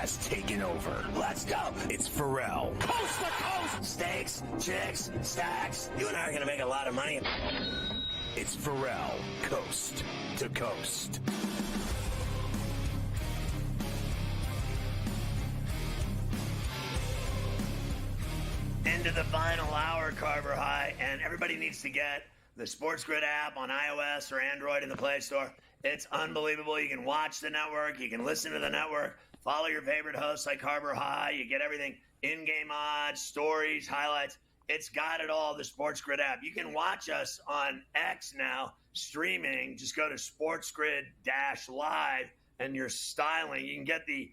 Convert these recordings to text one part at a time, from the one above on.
has taken over. Let's go. It's Ferrall. Coast to coast. Steaks, chicks, stacks. You and I are going to make a lot of money. It's Ferrall, coast to coast. Into the final hour, Carver High, and everybody needs to get the SportsGrid app on iOS or Android in the Play Store. It's unbelievable. You can watch the network. You can listen to the network. Follow your favorite hosts like Carver High. You get everything, in-game odds, stories, highlights. It's got it all, the SportsGrid app. You can watch us on X now, streaming. Just go to SportsGrid-Live, and you're styling. You can get the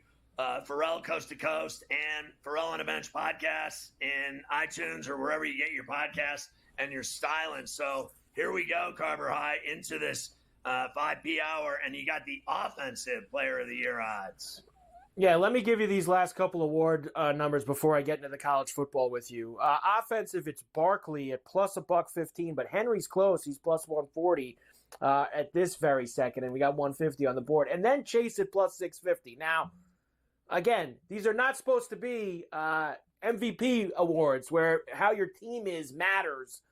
Ferrall Coast to Coast and Ferrall on a Bench podcasts in iTunes or wherever you get your podcasts, and you're styling. So here we go, Carver High, into this 5P hour, and you got the Offensive Player of the Year odds. Yeah, let me give you these last couple award numbers before I get into the college football with you. Offensive, it's Barkley at plus $115, but Henry's close. He's plus 140 at this very second, and we got 150 on the board. And then Chase at plus 650. Now, again, these are not supposed to be MVP awards where how your team is matters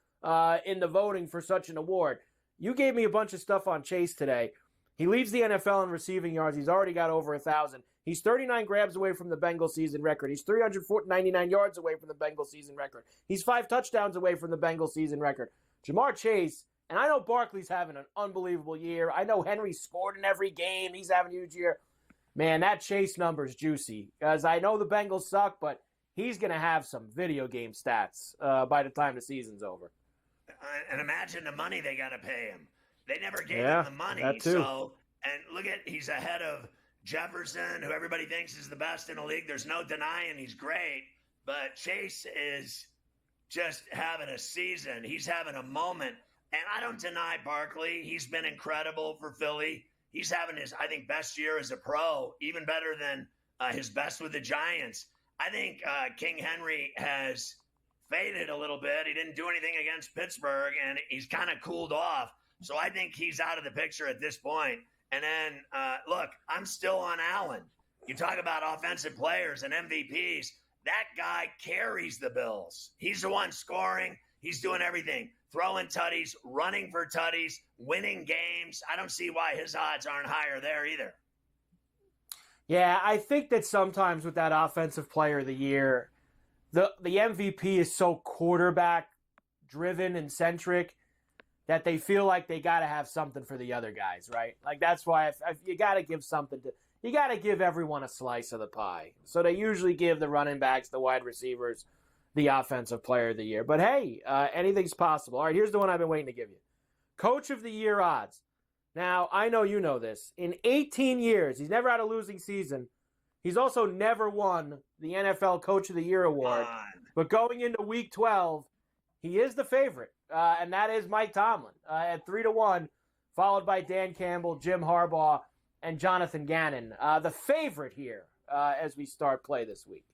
in the voting for such an award. You gave me a bunch of stuff on Chase today. He leads the NFL in receiving yards. He's already got over 1,000. He's 39 grabs away from the Bengals season record. He's 399 yards away from the Bengals season record. He's 5 touchdowns away from the Bengals season record. Jamar Chase, and I know Barkley's having an unbelievable year. I know Henry scored in every game. He's having a huge year. Man, that Chase number's juicy. Because I know the Bengals suck, but he's going to have some video game stats by the time the season's over. And imagine the money they got to pay him. They never gave him the money. That too. So, and look at, he's ahead of Jefferson, who everybody thinks is the best in the league. There's no denying he's great. But Chase is just having a season. He's having a moment. And I don't deny Barkley. He's been incredible for Philly. He's having his, I think, best year as a pro, even better than his best with the Giants. I think King Henry has faded a little bit. He didn't do anything against Pittsburgh, and he's kind of cooled off. So I think he's out of the picture at this point. And then, look, I'm still on Allen. You talk about offensive players and MVPs. That guy carries the Bills. He's the one scoring. He's doing everything. Throwing tutties, running for tutties, winning games. I don't see why his odds aren't higher there either. Yeah, I think that sometimes with that Offensive Player of the Year, the MVP is so quarterback-driven and centric that they feel like they got to have something for the other guys, right? Like that's why you got to give something to – you got to give everyone a slice of the pie. So they usually give the running backs, the wide receivers, the Offensive Player of the Year. But, hey, anything's possible. All right, here's the one I've been waiting to give you. Coach of the Year odds. Now, I know you know this. In 18 years, he's never had a losing season. He's also never won the NFL Coach of the Year award. But going into Week 12, he is the favorite, and that is Mike Tomlin at 3-1, followed by Dan Campbell, Jim Harbaugh, and Jonathan Gannon. The favorite here as we start play this week.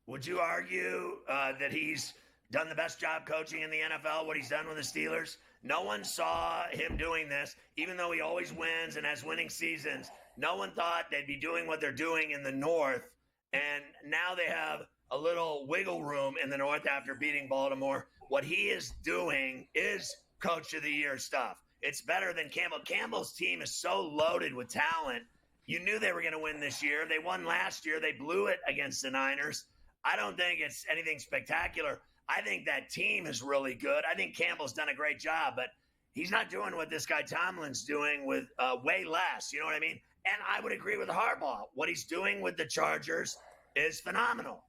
Would you argue that he's done the best job coaching in the NFL, what he's done with the Steelers? No one saw him doing this, even though he always wins and has winning seasons. No one thought they'd be doing what they're doing in the North, and now they have a little wiggle room in the North after beating Baltimore. What he is doing is Coach of the Year stuff. It's better than Campbell. Campbell's team is so loaded with talent. You knew they were going to win this year. They won last year. They blew it against the Niners. I don't think it's anything spectacular. I think that team is really good. I think Campbell's done a great job, but he's not doing what this guy Tomlin's doing with way less. You know what I mean? And I would agree with Harbaugh. What he's doing with the Chargers is phenomenal.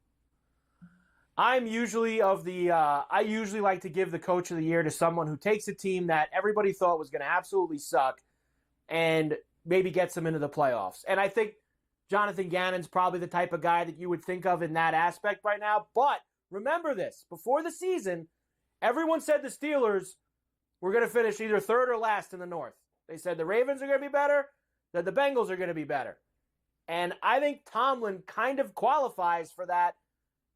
I'm usually I usually like to give the Coach of the Year to someone who takes a team that everybody thought was going to absolutely suck and maybe gets them into the playoffs. And I think Jonathan Gannon's probably the type of guy that you would think of in that aspect right now. But remember this, before the season, everyone said the Steelers were going to finish either third or last in the North. They said the Ravens are going to be better, that the Bengals are going to be better. And I think Tomlin kind of qualifies for that,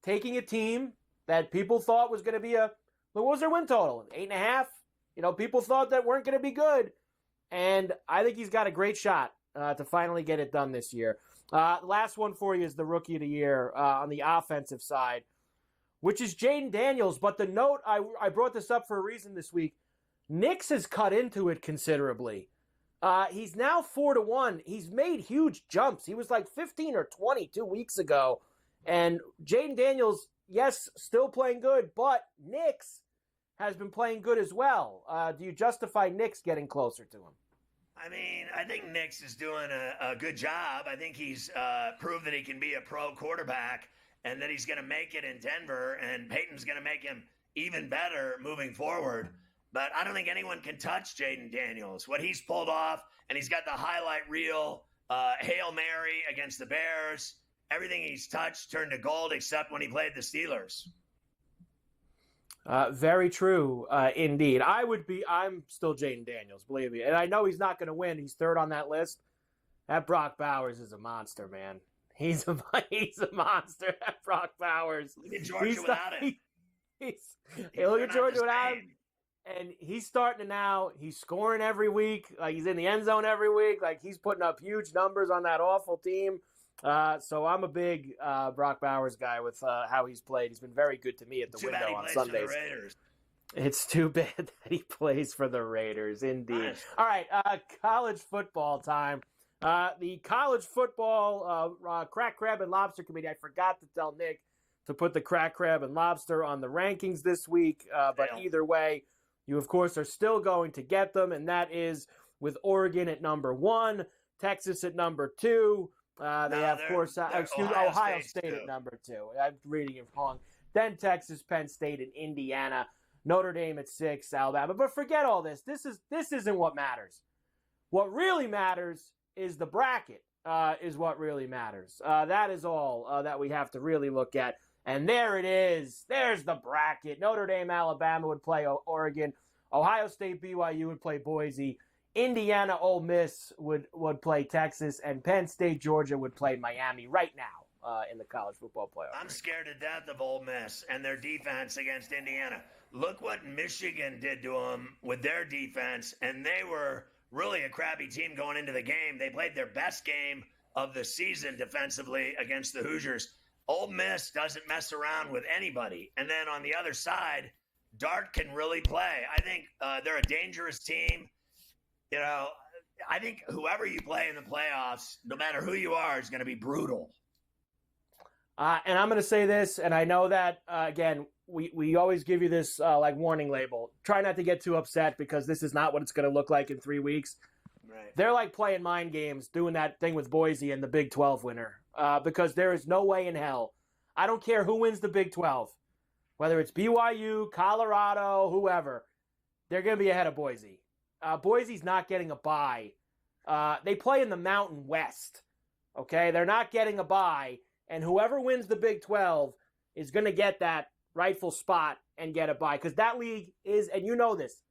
taking a team that people thought was going to be what was their win total? 8.5? People thought that weren't going to be good. And I think he's got a great shot to finally get it done this year. Last one for you is the Rookie of the Year on the offensive side, which is Jaden Daniels. But the note, I brought this up for a reason this week. Nix has cut into it considerably. He's now 4-1. He's made huge jumps. He was like 15 or 20 2 weeks ago. And Jaden Daniels, yes, still playing good, but Nix has been playing good as well. Do you justify Nix getting closer to him? I mean, I think Nix is doing a good job. I think he's proved that he can be a pro quarterback and that he's going to make it in Denver, and Peyton's going to make him even better moving forward. But I don't think anyone can touch Jaden Daniels. What he's pulled off, and he's got the highlight reel, Hail Mary against the Bears. Everything he's touched turned to gold except when he played the Steelers. Very true, indeed. I'm still Jaden Daniels, believe me. And I know he's not going to win. He's third on that list. That Brock Bowers is a monster, man. He's a monster, that Brock Bowers. Look at Georgia without him. Look at Georgia without him. And he's starting to now, he's scoring every week. Like, he's in the end zone every week. Like, he's putting up huge numbers on that awful team. So I'm a big Brock Bowers guy with how he's played. He's been very good to me at the window on Sundays. It's too bad that he plays for the Raiders, indeed. Nice. All right, college football time. The college football Crack Crab and Lobster Committee, I forgot to tell Nick to put the Crack Crab and Lobster on the rankings this week. But either way, you, of course, are still going to get them, and that is with Oregon at number 1, Texas at number 2. They have, of course, Ohio State at number 2. I'm reading it wrong. Then Texas, Penn State, and Indiana. Notre Dame at 6, Alabama. But forget all this. This isn't what matters. What really matters is the bracket. Is what really matters. That is all that we have to really look at. And there it is. There's the bracket. Notre Dame, Alabama would play Oregon. Ohio State, BYU would play Boise. Indiana, Ole Miss would play Texas. And Penn State, Georgia would play Miami right now in the college football playoff. I'm scared to death of Ole Miss and their defense against Indiana. Look what Michigan did to them with their defense. And they were really a crappy team going into the game. They played their best game of the season defensively against the Hoosiers. Ole Miss doesn't mess around with anybody. And then on the other side, Dart can really play. I think they're a dangerous team. You know, I think whoever you play in the playoffs, no matter who you are, is going to be brutal. And I'm going to say this, and I know that, again, we always give you this like warning label. Try not to get too upset because this is not what it's going to look like in 3 weeks. Right. They're like playing mind games, doing that thing with Boise and the Big 12 winner. Because there is no way in hell. I don't care who wins the Big 12. Whether it's BYU, Colorado, whoever. They're going to be ahead of Boise. Boise's not getting a bye. They play in the Mountain West. Okay? They're not getting a bye. And whoever wins the Big 12 is going to get that rightful spot and get a bye. Because that league is, and you know this,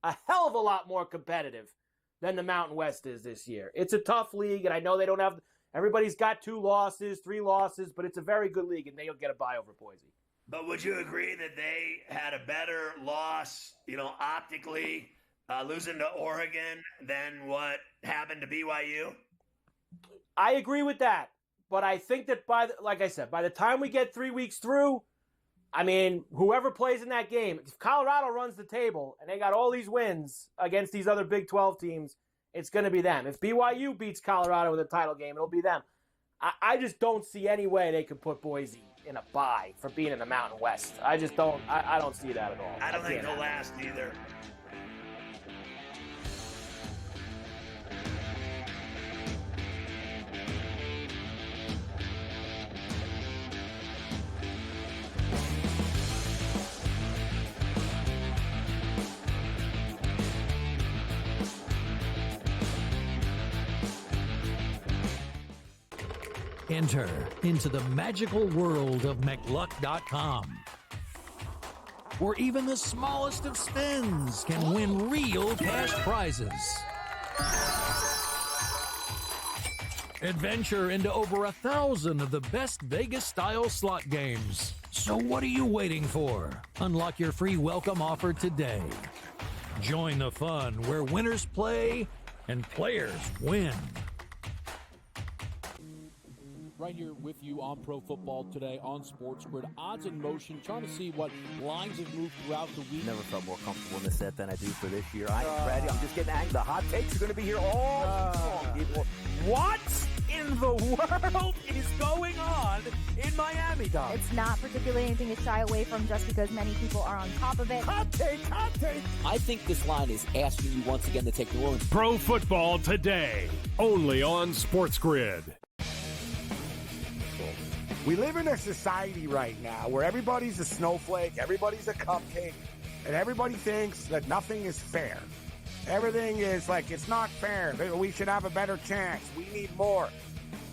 a hell of a lot more competitive than the Mountain West is this year. It's a tough league, and I know they don't have... Everybody's got 2 losses, 3 losses, but it's a very good league, and they'll get a bye over Boise. But would you agree that they had a better loss, optically, losing to Oregon than what happened to BYU? I agree with that, but I think that like I said, by the time we get 3 weeks through, I mean, whoever plays in that game, if Colorado runs the table and they got all these wins against these other Big 12 teams, it's going to be them. If BYU beats Colorado in the title game, it'll be them. I just don't see any way they could put Boise in a bye for being in the Mountain West. I just don't. I don't see that at all. I don't think they'll last either. Enter into the magical world of McLuck.com, where even the smallest of spins can win real cash prizes. Adventure into over 1,000 of the best Vegas-style slot games. So what are you waiting for? Unlock your free welcome offer today. Join the fun where winners play and players win. right here with you on Pro Football Today on SportsGrid. Odds in motion, trying to see what lines have moved throughout the week. Never felt more comfortable in the set than I do for this year. I am ready. I'm just getting angry. The hot takes are going to be here all long, people. What in the world is going on in Miami, Dom? It's not particularly anything to shy away from just because many people are on top of it. Hot take. I think this line is asking you once again to take New Orleans. Pro Football Today, only on SportsGrid. We live in a society right now where everybody's a snowflake, everybody's a cupcake, and everybody thinks that nothing is fair. Everything is like, it's not fair. We should have a better chance. We need more.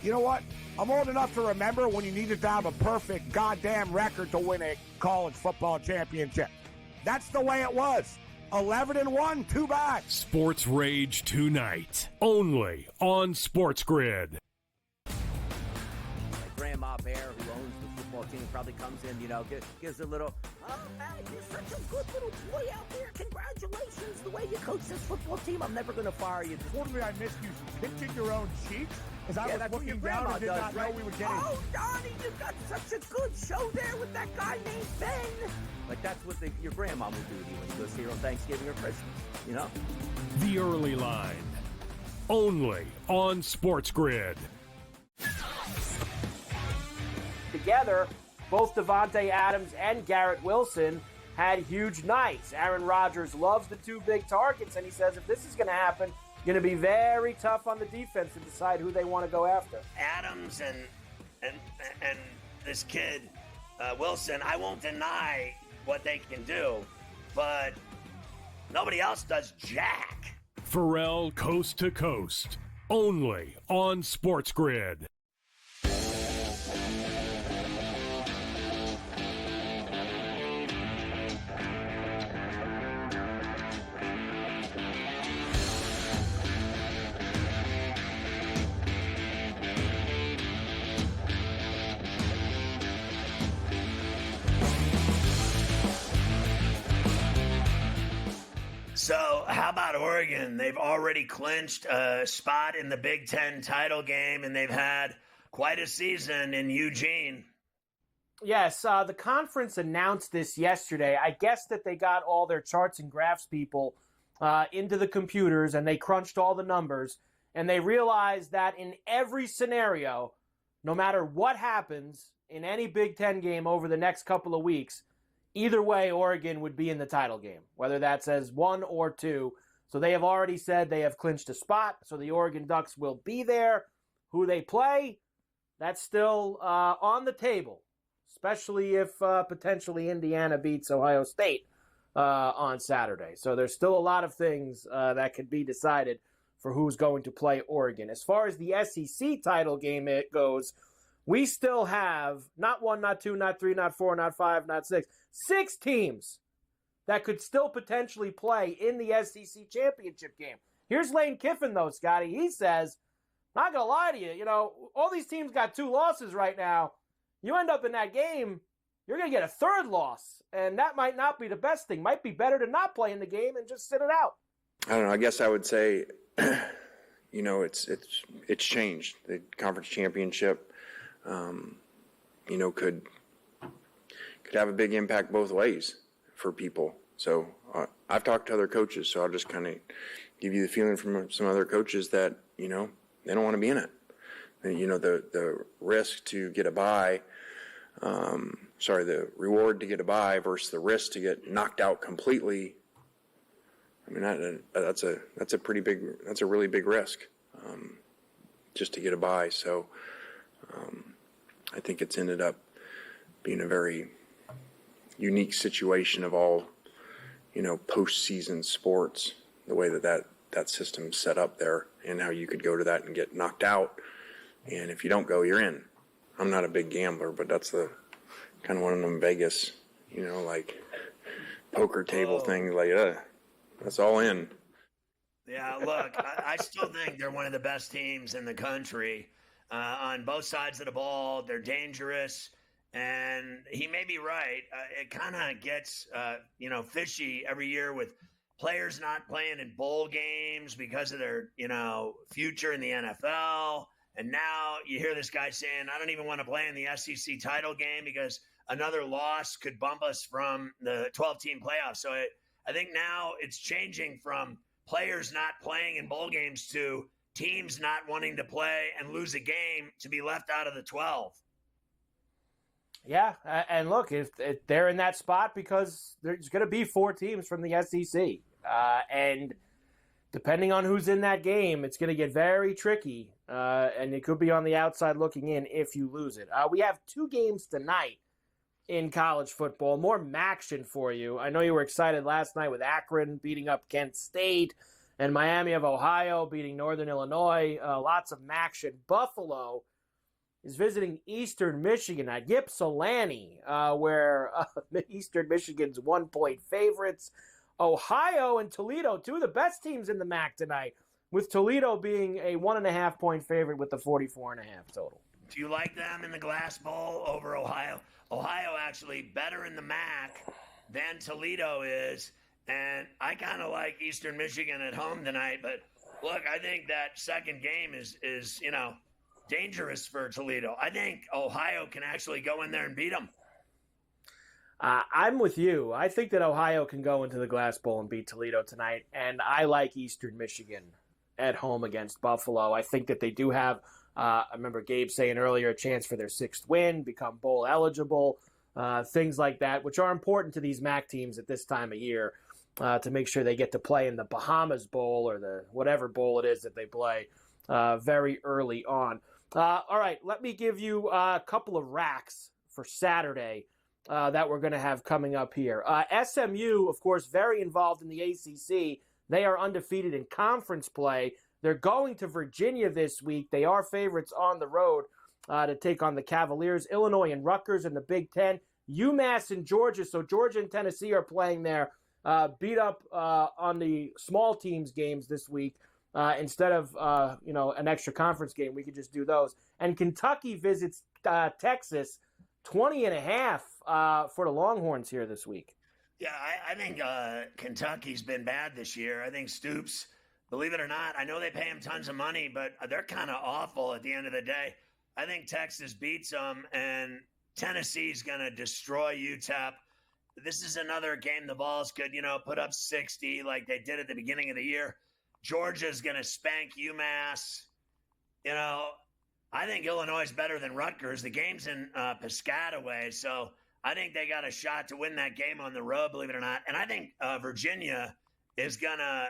You know what? I'm old enough to remember when you needed to have a perfect goddamn record to win a college football championship. That's the way it was. 11-1, too bad. Sports Rage tonight, only on SportsGrid. Grandma Bear, who owns the football team, probably comes in, gives a little, oh, man, you're such a good little boy out there. Congratulations, the way you coach this football team. I'm never going to fire you. Totally, I missed you pinching your own cheeks as I was looking down and did not know we were getting. Oh, Donnie, you got such a good show there with that guy named Ben. Like, that's what your grandma would do to you when you go see her on Thanksgiving or Christmas, The Early Line, only on SportsGrid. Together, both Devontae Adams and Garrett Wilson had huge nights. Aaron Rodgers loves the two big targets, and he says if this is going to happen, going to be very tough on the defense to decide who they want to go after. Adams and this kid Wilson, I won't deny what they can do, but nobody else does jack. Ferrall Coast to Coast, only on SportsGrid. So how about Oregon? They've already clinched a spot in the Big Ten title game, and they've had quite a season in Eugene. Yes, the conference announced this yesterday. I guess that they got all their charts and graphs people into the computers, and they crunched all the numbers, and they realized that in every scenario, no matter what happens in any Big Ten game over the next couple of weeks, either way, Oregon would be in the title game, whether that's as 1 or 2. So they have already said they have clinched a spot, so the Oregon Ducks will be there. Who they play, that's still on the table, especially if potentially Indiana beats Ohio State on Saturday. So there's still a lot of things that could be decided for who's going to play Oregon. As far as the SEC title game it goes, we still have not 1, not 2, not 3, not 4, not 5, not 6, 6 teams that could still potentially play in the SEC championship game. Here's Lane Kiffin, though, Scotty. He says, not going to lie to you, all these teams got 2 losses right now. You end up in that game, you're going to get a 3rd loss, and that might not be the best thing. Might be better to not play in the game and just sit it out. I don't know. I guess I would say, it's changed. The conference championship, could have a big impact both ways for people. So I've talked to other coaches, so I'll just kind of give you the feeling from some other coaches that, they don't want to be in it. And, the risk to get a bye, the reward to get a bye versus the risk to get knocked out completely. I mean, that's a really big risk, just to get a bye. So I think it's ended up being a very unique situation of all, postseason sports, the way that system's set up there and how you could go to that and get knocked out. And if you don't go, you're in. I'm not a big gambler, but that's the kind of one of them Vegas, poker table things that's all in. Yeah, look, I still think they're one of the best teams in the country on both sides of the ball. They're dangerous, and he may be right. It kind of gets, fishy every year with players not playing in bowl games because of their, future in the NFL. And now you hear this guy saying, I don't even want to play in the SEC title game because another loss could bump us from the 12-team playoffs. So I think now it's changing from players not playing in bowl games to teams not wanting to play and lose a game to be left out of the 12. Yeah, and look, if they're in that spot because there's going to be 4 teams from the SEC. And depending on who's in that game, it's going to get very tricky, and it could be on the outside looking in if you lose it. We have 2 games tonight in college football. More MACtion for you. I know you were excited last night with Akron beating up Kent State and Miami of Ohio beating Northern Illinois. Lots of MACtion. Buffalo is visiting Eastern Michigan at Ypsilanti, where Eastern Michigan's 1-point favorites. Ohio and Toledo, 2 of the best teams in the MAC tonight, with Toledo being a 1.5-point favorite with the 44.5 total. Do you like them in the Glass Bowl over Ohio? Ohio actually better in the MAC than Toledo is, and I kind of like Eastern Michigan at home tonight. But look, I think that second game is dangerous for Toledo. I think Ohio can actually go in there and beat them. I'm with you. I think that Ohio can go into the Glass Bowl and beat Toledo tonight, and I like Eastern Michigan at home against Buffalo. I think that they do have, I remember Gabe saying earlier, a chance for their 6th win, become bowl eligible, things like that, which are important to these MAC teams at this time of year to make sure they get to play in the Bahamas Bowl or the whatever bowl it is that they play very early on. All right, let me give you a couple of racks for Saturday that we're going to have coming up here. SMU, of course, very involved in the ACC. They are undefeated in conference play. They're going to Virginia this week. They are favorites on the road to take on the Cavaliers. Illinois and Rutgers in the Big Ten. UMass and Georgia. So Georgia and Tennessee are playing there. Beat up on the small teams games this week. Instead of an extra conference game, we could just do those. And Kentucky visits Texas. 20.5 for the Longhorns here this week. Yeah, I think Kentucky's been bad this year. I think Stoops, believe it or not, I know they pay him tons of money, but they're kind of awful at the end of the day. I think Texas beats them, and Tennessee's going to destroy UTEP. This is another game the Vols could, put up 60 like they did at the beginning of the year. Georgia's going to spank UMass. I think Illinois is better than Rutgers. The game's in Piscataway, so I think they got a shot to win that game on the road, believe it or not. And I think Virginia is going to,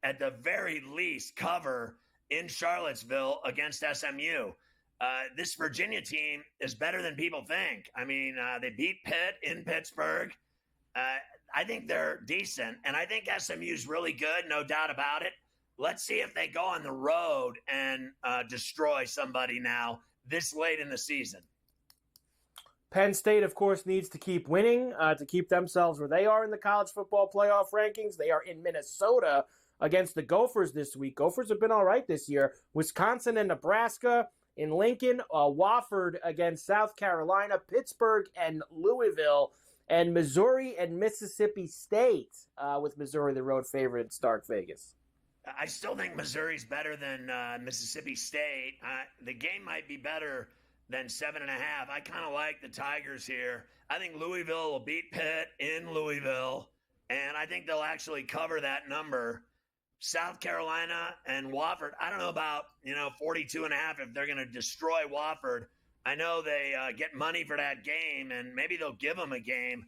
at the very least, cover in Charlottesville against SMU. This Virginia team is better than people think. I mean, they beat Pitt in Pittsburgh. I think they're decent, and I think SMU's really good, no doubt about it. Let's see if they go on the road and destroy somebody now this late in the season. Penn State, of course, needs to keep winning to keep themselves where they are in the college football playoff rankings. They are in Minnesota against the Gophers this week. Gophers have been all right this year. Wisconsin and Nebraska in Lincoln. Wofford against South Carolina. Pittsburgh and Louisville. And Missouri and Mississippi State with Missouri the road favorite in Stark Vegas. I still think Missouri's better than Mississippi State. The game might be better than 7.5. I kind of like the Tigers here. I think Louisville will beat Pitt in Louisville, and I think they'll actually cover that number. South Carolina and Wofford, I don't know about 42.5 if they're going to destroy Wofford. I know they get money for that game, and maybe they'll give them a game.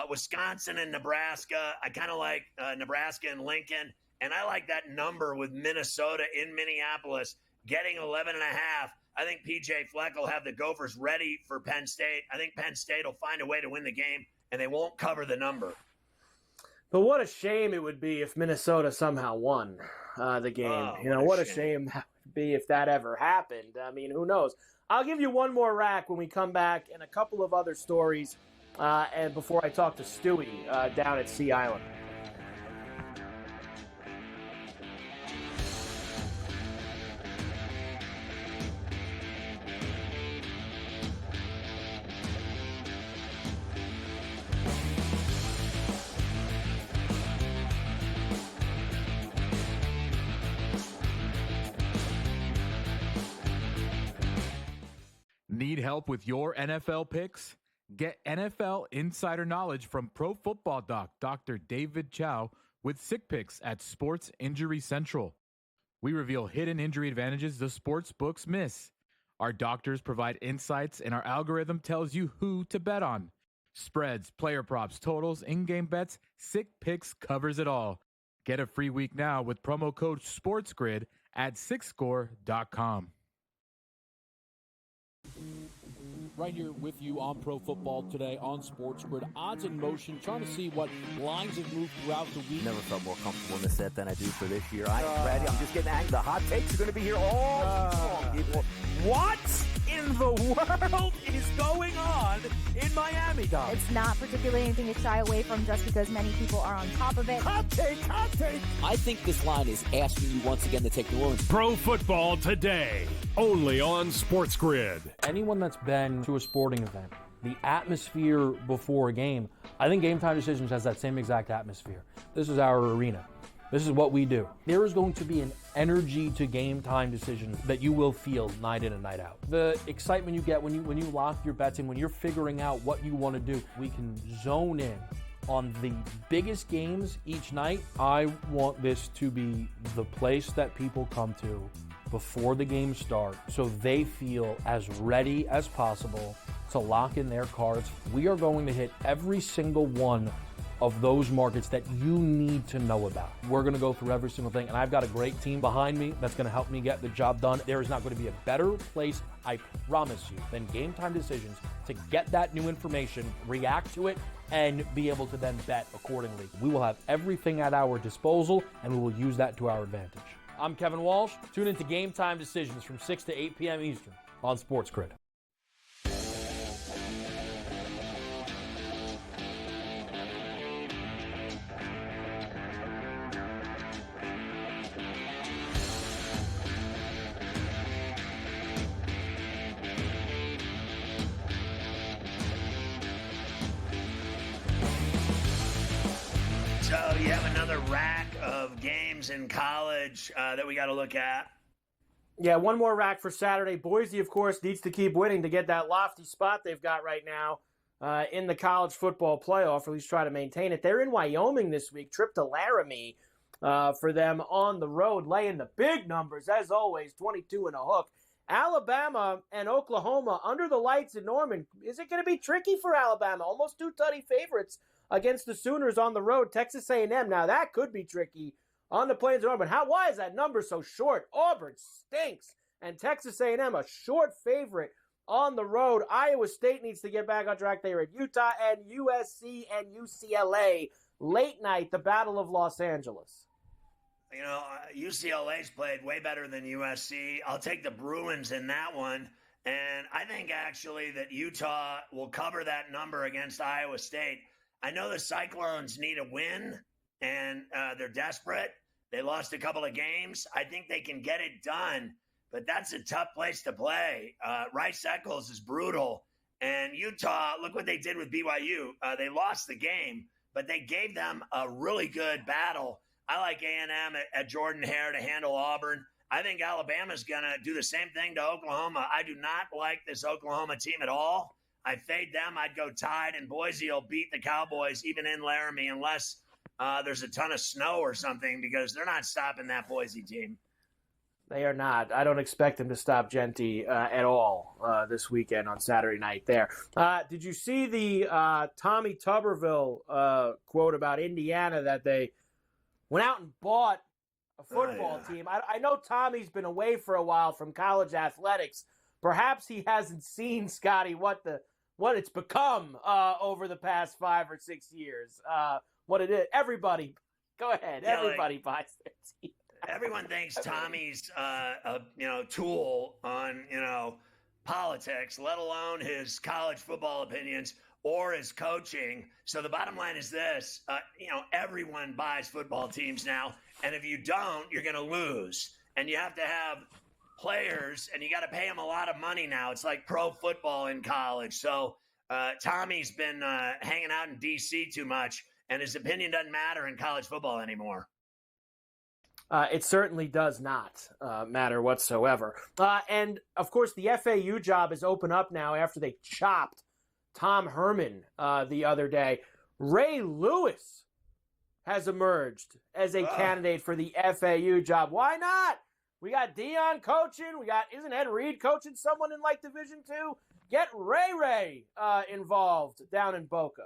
Wisconsin and Nebraska, I kind of like Nebraska and Lincoln. And I like that number with Minnesota in Minneapolis getting 11.5. I think PJ Fleck will have the Gophers ready for Penn State. I think Penn State will find a way to win the game, and they won't cover the number. But what a shame it would be if Minnesota somehow won the game. Oh, what a shame that would be if that ever happened. I mean, who knows? I'll give you one more rack when we come back and a couple of other stories and before I talk to Stewie down at Sea Island. Need help with your NFL picks? Get NFL insider knowledge from Pro Football Doc, Dr. David Chow, with Sick Picks at Sports Injury Central. We reveal hidden injury advantages the sports books miss. Our doctors provide insights, and our algorithm tells you who to bet on. Spreads, player props, totals, in-game bets, Sick Picks covers it all. Get a free week now with promo code SportsGrid at SixScore.com. Right here with you on Pro Football Today on SportsGrid. Odds in motion, trying to see what lines have moved throughout the week. Never felt more comfortable in the set than I do for this year. I am ready. I'm just getting angry. The hot takes are going to be here all long, people. What in the world is going on in Miami, Dom? It's not particularly anything to shy away from just because many people are on top of it. Hot take, hot take. I think this line is asking you once again to take New Orleans. Pro Football Today, only on SportsGrid. Anyone that's been to a sporting event, the atmosphere before a game, I think Game Time Decisions has that same exact atmosphere. This is our arena. This is what we do. There is going to be an energy to Game Time Decisions that you will feel night in and night out. The excitement you get when you lock your bets in, when you're figuring out what you want to do, we can zone in on the biggest games each night. I want this to be the place that people come to before the games start so they feel as ready as possible to lock in their cards. We are going to hit every single one of those markets that you need to know about. We're going to go through every single thing, and I've got a great team behind me that's going to help me get the job done. There is not going to be a better place, I promise you, than Game Time Decisions to get that new information, react to it, and be able to then bet accordingly. We will have everything at our disposal, and we will use that to our advantage. I'm Kevin Walsh. Tune into Game Time Decisions from 6 to 8 p.m. Eastern on SportsGrid. So you have another rack of games in college that we got to look at. Yeah, one more rack for Saturday. Boise, of course, needs to keep winning to get that lofty spot they've got right now in the college football playoff, or at least try to maintain it. They're in Wyoming this week. Trip to Laramie for them on the road, laying the big numbers, as always, 22 and a hook. Alabama and Oklahoma under the lights in Norman. Is it going to be tricky for Alabama? Almost 2 tutty favorites against the Sooners on the road. Texas A&M, now that could be tricky on the Plains of Auburn. Why is that number so short? Auburn stinks. And Texas A&M, a short favorite on the road. Iowa State needs to get back on track. They are at Utah, and USC and UCLA. Late night, the Battle of Los Angeles. You know, UCLA's played way better than USC. I'll take the Bruins in that one. And I think actually that Utah will cover that number against Iowa State. I know the Cyclones need a win, and they're desperate. They lost a couple of games. I think they can get it done, but that's a tough place to play. Rice Eccles is brutal. And Utah, look what they did with BYU. They lost the game, but they gave them a really good battle. I like A&M at Jordan-Hare to handle Auburn. I think Alabama's going to do the same thing to Oklahoma. I do not like this Oklahoma team at all. I fade them. I'd go Tide, and Boise will beat the Cowboys even in Laramie unless there's a ton of snow or something, because they're not stopping that Boise team. They are not. I don't expect them to stop Genty at all this weekend on Saturday night there. Did you see the Tommy Tuberville quote about Indiana, that they went out and bought a football team? I know Tommy's been away for a while from college athletics. Perhaps he hasn't seen, Scotty, what it's become over the past 5 or 6 years. What it is. Everybody, go ahead. Yeah, everybody buys their team. Everyone thinks Tommy's a tool on politics, let alone his college football opinions or his coaching. So the bottom line is this: everyone buys football teams now, and if you don't, you're going to lose. And you have to have players, and you got to pay them a lot of money now. It's like pro football in college. So Tommy's been hanging out in D.C. too much, and his opinion doesn't matter in college football anymore. It certainly does not matter whatsoever. And, of course, the FAU job is open up now after they chopped Tom Herman the other day. Ray Lewis has emerged as a candidate for the FAU job. Why not? We got Dion coaching. Isn't Ed Reed coaching someone in like Division II? Get Ray involved down in Boca.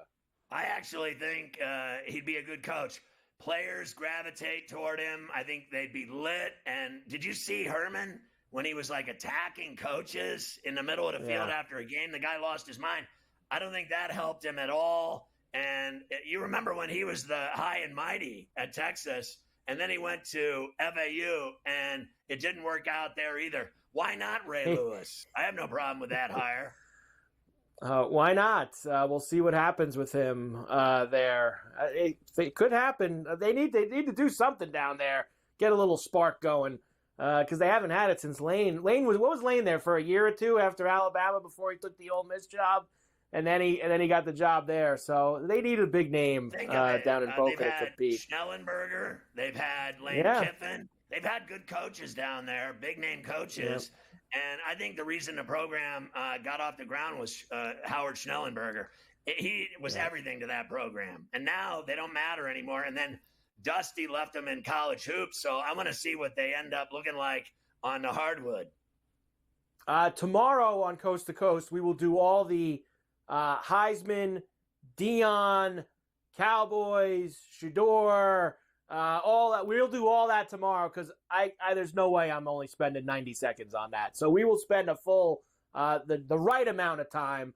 I actually think he'd be a good coach. Players gravitate toward him. I think they'd be lit. And did you see Herman when he was like attacking coaches in the middle of the field after a game? The guy lost his mind. I don't think that helped him at all. And you remember when he was the high and mighty at Texas, and then he went to FAU, and it didn't work out there either. Why not Ray Lewis? I have no problem with that hire. Why not? We'll see what happens with him there. It could happen. They need to do something down there, get a little spark going, because they haven't had it since Lane. What was Lane there for a year or two after Alabama before he took the Ole Miss job? And then he got the job there. So they need a big name down in Boca to compete. Schnellenberger. They've had Lane Kiffin. They've had good coaches down there, big name coaches. And I think the reason the program got off the ground was Howard Schnellenberger. He was everything to that program. And now they don't matter anymore. And then Dusty left them in college hoops. So I want to see what they end up looking like on the hardwood. Tomorrow on Coast to Coast, we will do all the Heisman, Dion, Cowboys, Shador, all that. We'll do all that tomorrow because I there's no way I'm only spending 90 seconds on that. So we will spend a full, the right amount of time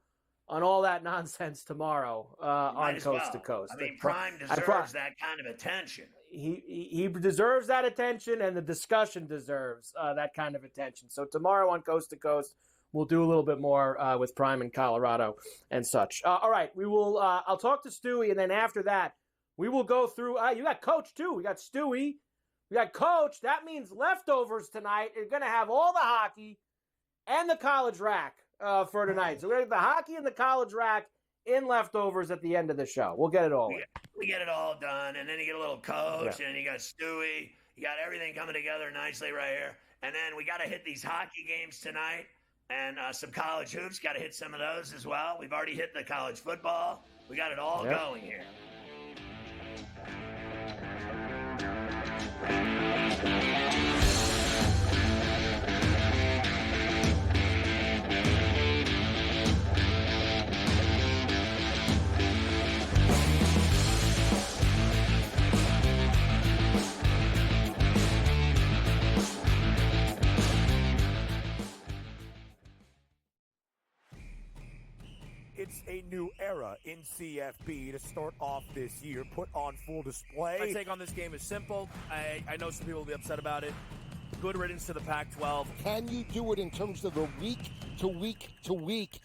on all that nonsense tomorrow on Coast to Coast. I mean, Prime deserves that kind of attention. He deserves that attention, and the discussion deserves that kind of attention. So tomorrow on Coast to Coast, we'll do a little bit more with Prime in Colorado and such. All right, we will. I'll talk to Stewie, and then after that, we will go through. You got Coach too. We got Stewie. We got Coach. That means leftovers tonight. You're going to have all the hockey and the college rack for tonight. So we're going to have the hockey and the college rack in leftovers at the end of the show. We'll get it all in. We get it all done, and then you get a little Coach, and you got Stewie. You got everything coming together nicely right here. And then we got to hit these hockey games tonight. And some college hoops, got to hit some of those as well. We've already hit the college football. We got it all going here. It's a new era in CFB to start off this year, put on full display. My take on this game is simple. I know some people will be upset about it. Good riddance to the Pac-12. Can you do it in terms of the week to week to week?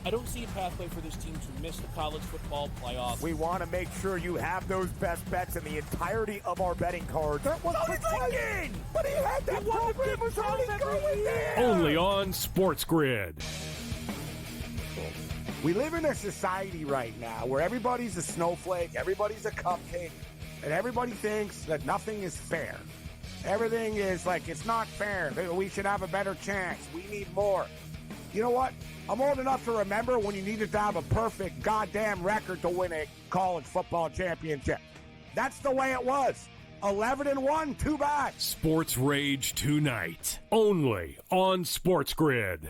I don't see a pathway for this team to miss the college football playoffs. We want to make sure you have those best bets in the entirety of our betting cards. That was Lincoln! But he had that program was already going there! Only on SportsGrid. We live in a society right now where everybody's a snowflake, everybody's a cupcake, and everybody thinks that nothing is fair. Everything is like, it's not fair. We should have a better chance. We need more. You know what? I'm old enough to remember when you needed to have a perfect goddamn record to win a college football championship. That's the way it was. 11-1, too bad. Sports Rage tonight, only on SportsGrid.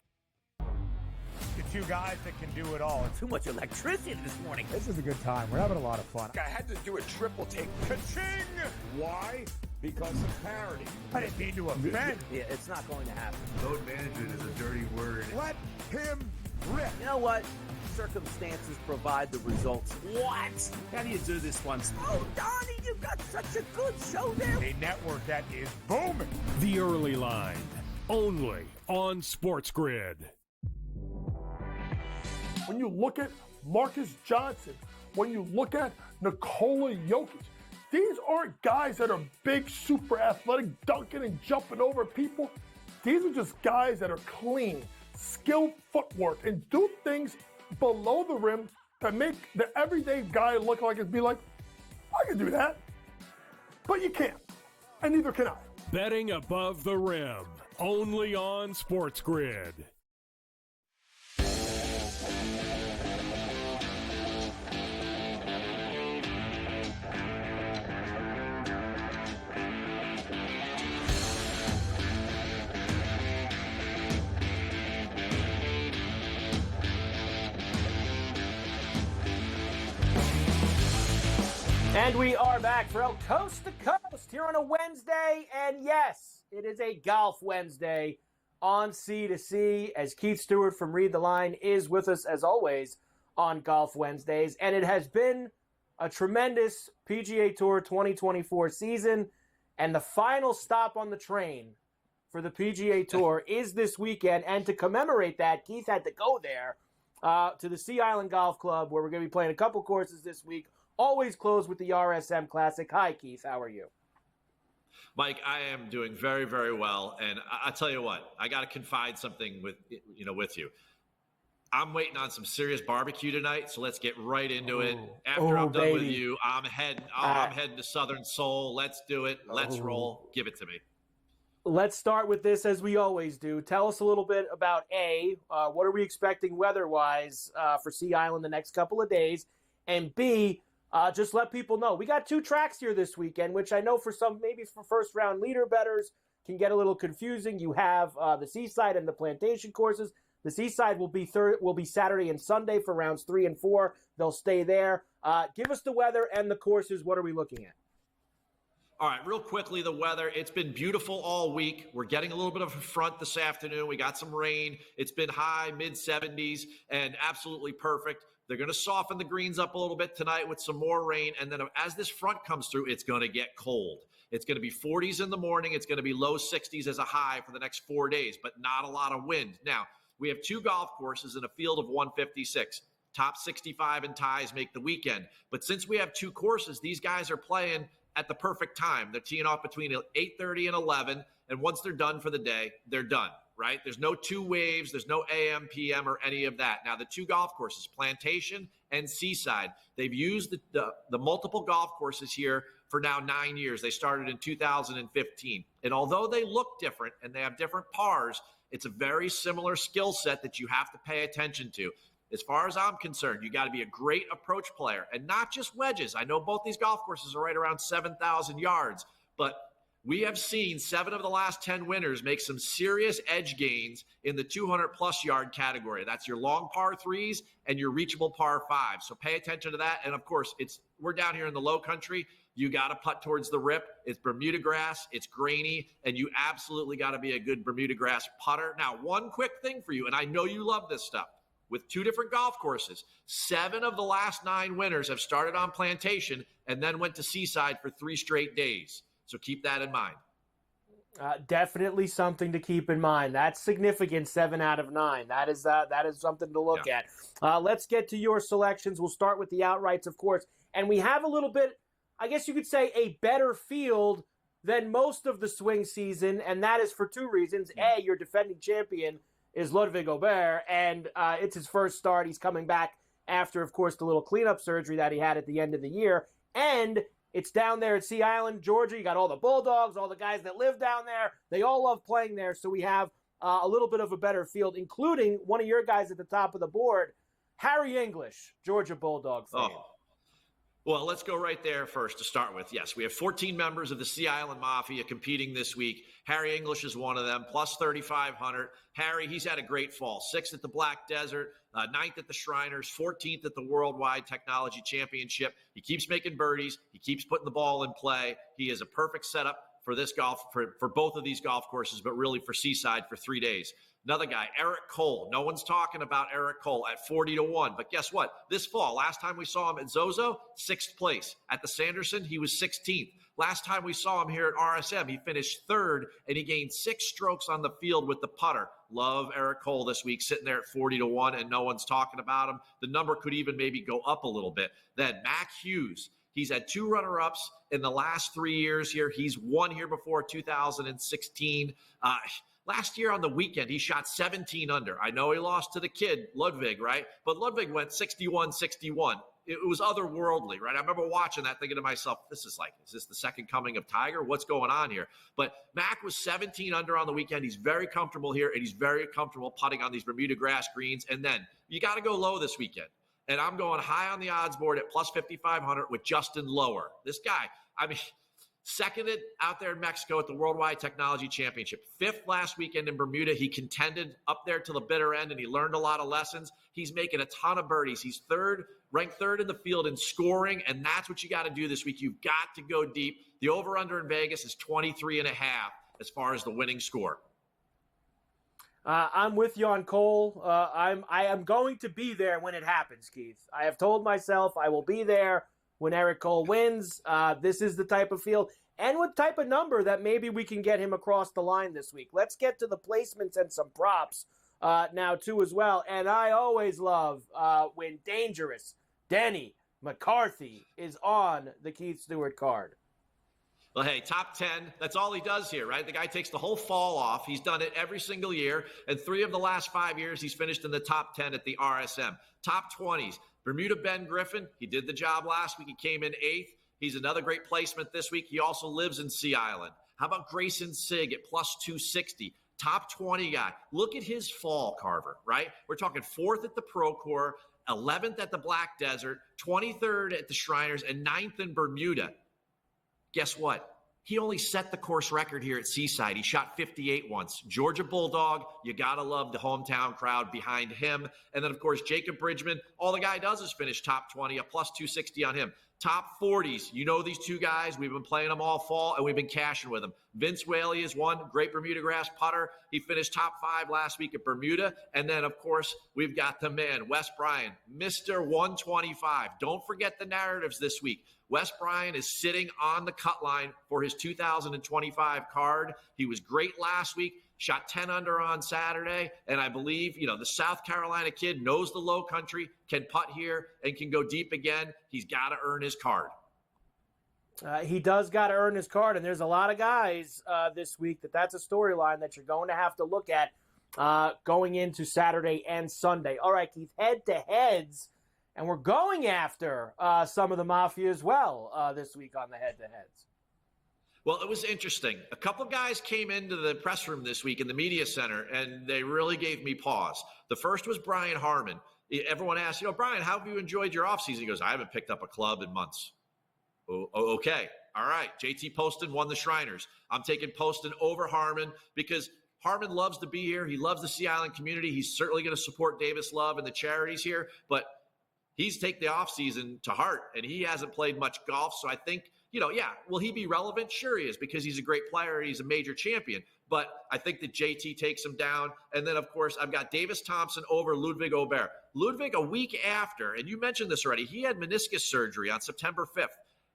Two guys that can do it all. Too much electricity this morning. This is a good time. We're having a lot of fun. I had to do a triple take. Ka-ching! Why? Because of parity. I didn't mean to offend. Yeah, it's not going to happen. Load management is a dirty word. Let him rip. You know what? Circumstances provide the results. What? How do you do this one? Oh, Donnie, you've got such a good show there. A network that is booming. The Early Line, only on SportsGrid. When you look at Marcus Johnson, when you look at Nikola Jokic, these aren't guys that are big, super athletic, dunking and jumping over people. These are just guys that are clean, skilled footwork, and do things below the rim that make the everyday guy look like and be like, I can do that. But you can't. and neither can I. Betting Above the Rim, only on SportsGrid. And we are back from coast to coast here on a Wednesday. And yes, it is a Golf Wednesday on C2C, as Keith Stewart from Read the Line is with us as always on Golf Wednesdays. And it has been a tremendous PGA Tour 2024 season. And the final stop on the train for the PGA Tour is this weekend. And to commemorate that, Keith had to go there to the Sea Island Golf Club, where we're going to be playing a couple courses this week. Always close with the RSM Classic. Hi, Keith. How are you? Mike, I am doing very, very well. And I tell you what, I got to confide something with you. I'm waiting on some serious barbecue tonight, so let's get right into it. After I'm done with you, I'm heading to Southern Soul. Let's do it. Let's roll. Give it to me. Let's start with this, as we always do. Tell us a little bit about what are we expecting weather-wise for Sea Island the next couple of days, and B, just let people know. We got 2 tracks here this weekend, which I know for some, maybe for first-round leader bettors, can get a little confusing. You have the Seaside and the Plantation courses. The Seaside will be Saturday and Sunday for rounds 3 and 4. They'll stay there. Give us the weather and the courses. What are we looking at? All right, real quickly, the weather. It's been beautiful all week. We're getting a little bit of a front this afternoon. We got some rain. It's been high, mid-70s, and absolutely perfect. They're going to soften the greens up a little bit tonight with some more rain. And then as this front comes through, it's going to get cold. It's going to be 40s in the morning. It's going to be low 60s as a high for the next 4 days, but not a lot of wind. Now, we have 2 golf courses in a field of 156. Top 65 and ties make the weekend. But since we have 2 courses, these guys are playing at the perfect time. They're teeing off between 8:30 and 11. And once they're done for the day, they're done. Right? There's no 2 waves. There's no AM, PM, or any of that. Now, the 2 golf courses, Plantation and Seaside, they've used the multiple golf courses here for now 9 years. They started in 2015. And although they look different and they have different pars, it's a very similar skill set that you have to pay attention to. As far as I'm concerned, you got to be a great approach player and not just wedges. I know both these golf courses are right around 7,000 yards, but we have seen 7 of the last 10 winners make some serious edge gains in the 200-plus yard category. That's your long par 3s and your reachable par 5s. So pay attention to that. And, of course, we're down here in the low country. You got to putt towards the rip. It's Bermuda grass. It's grainy. And you absolutely got to be a good Bermuda grass putter. Now, one quick thing for you, and I know you love this stuff. With 2 different golf courses, 7 of the last 9 winners have started on Plantation and then went to Seaside for 3 straight days. So keep that in mind. Definitely something to keep in mind. That's significant, 7 out of 9. That is something to look at. Let's get to your selections. We'll start with the outrights, of course. And we have a little bit, I guess you could say, a better field than most of the swing season, and that is for 2 reasons. A, your defending champion is Ludwig Aubert, and it's his first start. He's coming back after, of course, the little cleanup surgery that he had at the end of the year. And it's down there at Sea Island, Georgia. You got all the Bulldogs, all the guys that live down there. They all love playing there, so we have a little bit of a better field, including one of your guys at the top of the board, Harry English, Georgia Bulldog fan. Oh. Well, let's go right there first to start with. Yes, we have 14 members of the Sea Island Mafia competing this week. Harry English is one of them, plus 3,500. Harry, he's had a great fall. 6th at the Black Desert, 9th at the Shriners, 14th at the Worldwide Technology Championship. He keeps making birdies. He keeps putting the ball in play. He is a perfect setup for this golf, for both of these golf courses, but really for Seaside for 3 days. Another guy, Eric Cole. No one's talking about Eric Cole at 40-1. But guess what? This fall, last time we saw him at Zozo, 6th place. At the Sanderson, he was 16th. Last time we saw him here at RSM, he finished 3rd, and he gained 6 strokes on the field with the putter. Love Eric Cole this week, sitting there at 40-1, and no one's talking about him. The number could even maybe go up a little bit. Then Mac Hughes. He's had 2 runner-ups in the last 3 years here. He's won here before 2016. Last year on the weekend, he shot 17 under. I know he lost to the kid, Ludwig, right? But Ludwig went 61-61. It was otherworldly, right? I remember watching that thinking to myself, is this the second coming of Tiger? What's going on here? But Mac was 17 under on the weekend. He's very comfortable here, and he's very comfortable putting on these Bermuda grass greens. And then you got to go low this weekend. And I'm going high on the odds board at plus 5,500 with Justin Lower. This guy, seconded out there in Mexico at the Worldwide Technology Championship. 5th last weekend in Bermuda. He contended up there to the bitter end, and he learned a lot of lessons. He's making a ton of birdies. He's ranked third in the field in scoring, and that's what you got to do this week. You've got to go deep. The over-under in Vegas is 23.5 as far as the winning score. I'm with you on Cole. I am going to be there when it happens, Keith. I have told myself I will be there when Eric Cole wins. This is the type of field and what type of number that maybe we can get him across the line this week. Let's get to the placements and some props now, too, as well. And I always love when Dangerous Denny McCarthy is on the Keith Stewart card. Well, hey, top 10, that's all he does here, right? The guy takes the whole fall off. He's done it every single year. And 3 of the last 5 years, he's finished in the top 10 at the RSM. Top 20s. Bermuda Ben Griffin, he did the job last week. He came in 8th. He's another great placement this week. He also lives in Sea Island. How about Grayson Sigg at plus 260? Top 20 guy. Look at his fall, Carver, right? We're talking 4th at the Pro Tour, 11th at the Black Desert, 23rd at the Shriners, and 9th in Bermuda. Guess what? He only set the course record here at Seaside. He shot 58 once. Georgia Bulldog, you got to love the hometown crowd behind him. And then, of course, Jacob Bridgman, all the guy does is finish top 20, a plus 260 on him. Top 40s, you know these two guys. We've been playing them all fall, and we've been cashing with them. Vince Whaley is one, great Bermuda grass putter. He finished top 5 last week at Bermuda. And then, of course, we've got the man, Wes Bryan, Mr. 125. Don't forget the narratives this week. Wes Bryan is sitting on the cut line for his 2025 card. He was great last week, shot 10 under on Saturday, and I believe, the South Carolina kid knows the low country, can putt here, and can go deep again. He's got to earn his card. He does got to earn his card, and there's a lot of guys this week that's a storyline that you're going to have to look at going into Saturday and Sunday. All right, Keith, head-to-heads. And we're going after some of the Mafia as well this week on the head-to-heads. Well, it was interesting. A couple guys came into the press room this week in the media center, and they really gave me pause. The first was Brian Harmon. Everyone asked, Brian, how have you enjoyed your offseason? He goes, I haven't picked up a club in months. Oh, okay. All right. JT Poston won the Shriners. I'm taking Poston over Harmon because Harmon loves to be here. He loves the Sea Island community. He's certainly going to support Davis Love and the charities here, but he's taken the offseason to heart, and he hasn't played much golf. So I think, will he be relevant? Sure he is, because he's a great player. He's a major champion. But I think that JT takes him down. And then, of course, I've got Davis Thompson over Ludwig Aubert. Ludwig, a week after, and you mentioned this already, he had meniscus surgery on September 5th.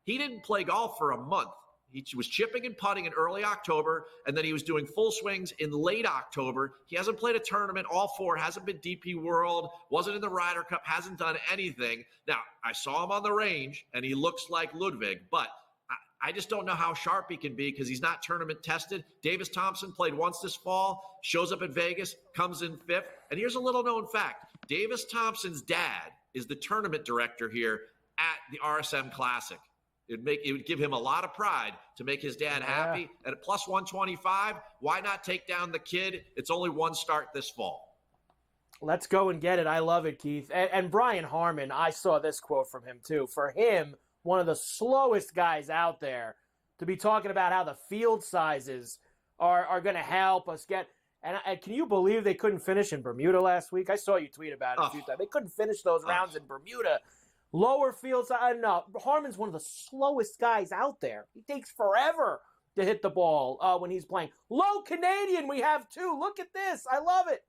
He didn't play golf for a month. He was chipping and putting in early October, and then he was doing full swings in late October. He hasn't played a tournament, all 4, hasn't been DP World, wasn't in the Ryder Cup, hasn't done anything. Now, I saw him on the range, and he looks like Ludwig, but I just don't know how sharp he can be because he's not tournament tested. Davis Thompson played once this fall, shows up at Vegas, comes in 5th. And here's a little known fact. Davis Thompson's dad is the tournament director here at the RSM Classic. It would give him a lot of pride to make his dad happy. And at plus 125, why not take down the kid? It's only one start this fall. Let's go and get it. I love it, Keith. And Brian Harmon, I saw this quote from him, too. For him, one of the slowest guys out there, to be talking about how the field sizes are going to help us get. And can you believe they couldn't finish in Bermuda last week? I saw you tweet about it a few times. They couldn't finish those rounds in Bermuda. Lower field size. No, Harmon's one of the slowest guys out there. He takes forever to hit the ball when he's playing. Low Canadian we have, too. Look at this. I love it.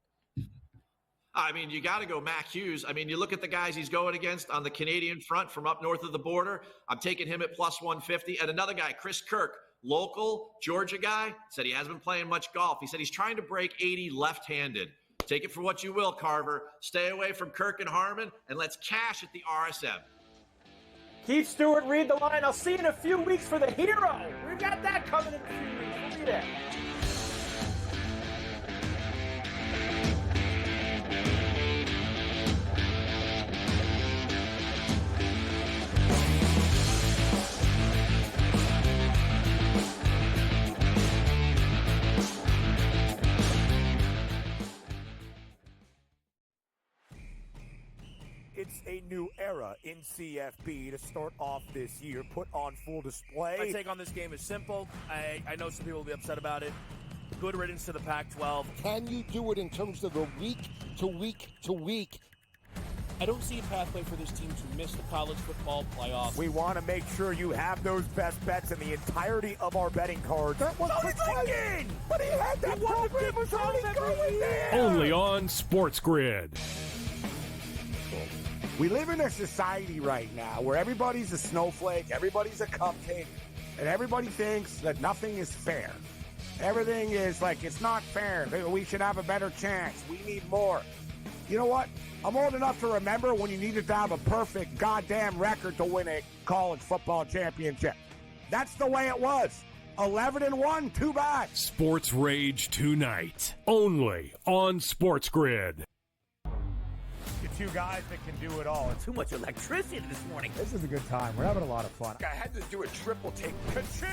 I mean, you got to go Mac Hughes. I mean, you look at the guys he's going against on the Canadian front from up north of the border. I'm taking him at plus 150. And another guy, Chris Kirk, local Georgia guy, said he hasn't been playing much golf. He said he's trying to break 80 left-handed. Take it for what you will, Carver. Stay away from Kirk and Harmon, and let's cash at the RSM. Keith Stewart, read the line. I'll see you in a few weeks for the Hero. We've got that coming in a few weeks. We'll be there. It's a new era in CFB to start off this year, put on full display. My take on this game is simple. I know some people will be upset about it. Good riddance to the Pac-12. Can you do it in terms of the week to week to week? I don't see a pathway for this team to miss the college football playoffs. We want to make sure you have those best bets in the entirety of our betting cards. That was Lincoln! But he had that program was already going there! Only on SportsGrid. We live in a society right now where everybody's a snowflake, everybody's a cupcake, and everybody thinks that nothing is fair. Everything is like, it's not fair. We should have a better chance. We need more. You know what? I'm old enough to remember when you needed to have a perfect goddamn record to win a college football championship. That's the way it was. 11-1, too bad. Sports Rage tonight, only on SportsGrid. Two guys that can do it all. Too much electricity this morning. This is a good time. We're having a lot of fun. I had to do a triple take. Ka-ching!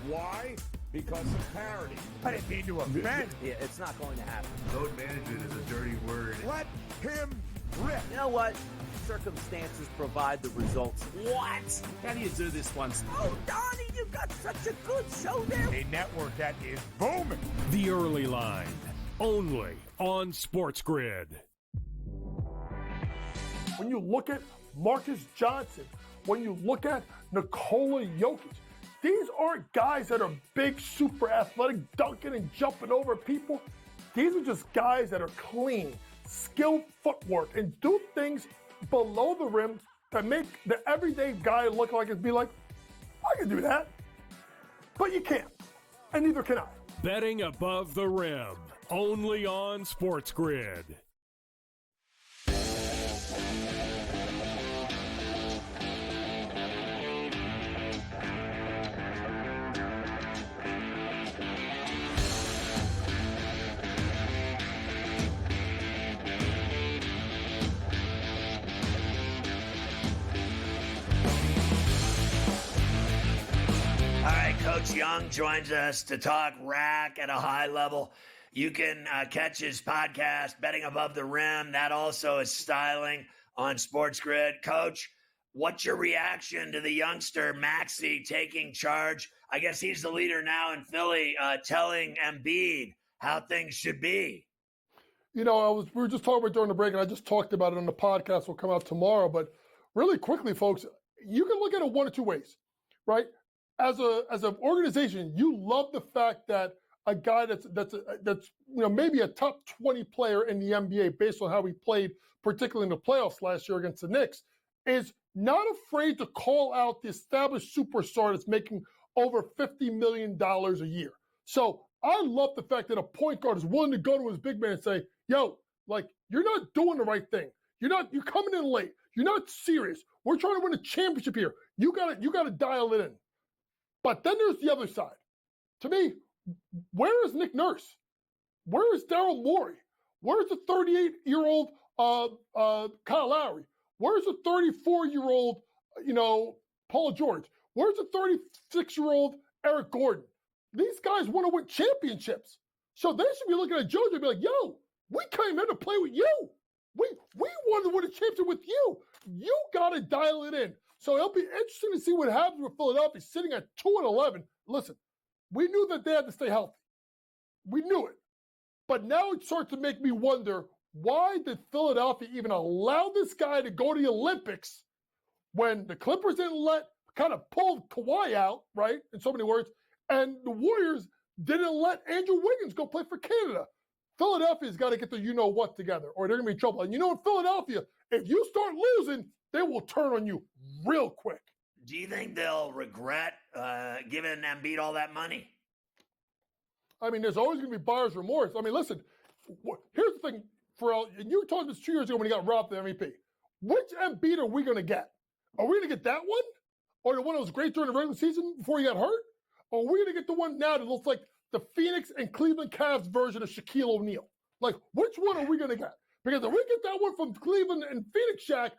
Why? Because of parity. I didn't mean to offend. Yeah, it's not going to happen. Load management is a dirty word. Let him rip. You know what? Circumstances provide the results. What? How do you do this one? Oh, Donnie, you've got such a good show there. A network that is booming. The Early Line, only on SportsGrid. When you look at Marcus Johnson, when you look at Nikola Jokic, these aren't guys that are big, super athletic, dunking and jumping over people. These are just guys that are clean, skilled footwork, and do things below the rim that make the everyday guy look like and be like, I can do that. But you can't, and neither can I. Betting above the rim, only on SportsGrid. Coach Young joins us to talk rack at a high level. You can catch his podcast, Betting Above the Rim. That also is styling on SportsGrid. Coach, what's your reaction to the youngster Maxey taking charge? I guess he's the leader now in Philly, telling Embiid how things should be. You know, we were just talking about it during the break, and I just talked about it on the podcast. Will come out tomorrow. But really quickly, folks, you can look at it one of two ways, right? As an organization, you love the fact that a guy that's maybe a top 20 player in the NBA based on how he played, particularly in the playoffs last year against the Knicks, is not afraid to call out the established superstar that's making over $50 million a year. So I love the fact that a point guard is willing to go to his big man and say, yo, like, you're not doing the right thing. You're coming in late. You're not serious. We're trying to win a championship here. You gotta dial it in. But then there's the other side. To me, where is Nick Nurse? Where is Daryl Morey? Where's the 38-year-old Kyle Lowry? Where's the 34-year-old, Paul George? Where's the 36-year-old Eric Gordon? These guys want to win championships. So they should be looking at JoJo and be like, yo, we came here to play with you. We wanted to win a championship with you. You got to dial it in. So it'll be interesting to see what happens with Philadelphia sitting at 2-11. Listen, we knew that they had to stay healthy. We knew it. But now it starts to make me wonder, why did Philadelphia even allow this guy to go to the Olympics when the Clippers didn't kind of pull Kawhi out, right, in so many words, and the Warriors didn't let Andrew Wiggins go play for Canada? Philadelphia's got to get the you-know-what together, or they're going to be in trouble. And in Philadelphia, if you start losing, they will turn on you real quick. Do you think they'll regret giving Embiid all that money? I mean, there's always going to be buyer's remorse. I mean, listen, here's the thing, Ferrall, and you told this 2 years ago when he got robbed of the MVP. Which Embiid are we going to get? Are we going to get that one? Or the one that was great during the regular season before he got hurt? Or are we going to get the one now that looks like the Phoenix and Cleveland Cavs version of Shaquille O'Neal? Like, which one are we going to get? Because if we get that one from Cleveland and Phoenix Shaq,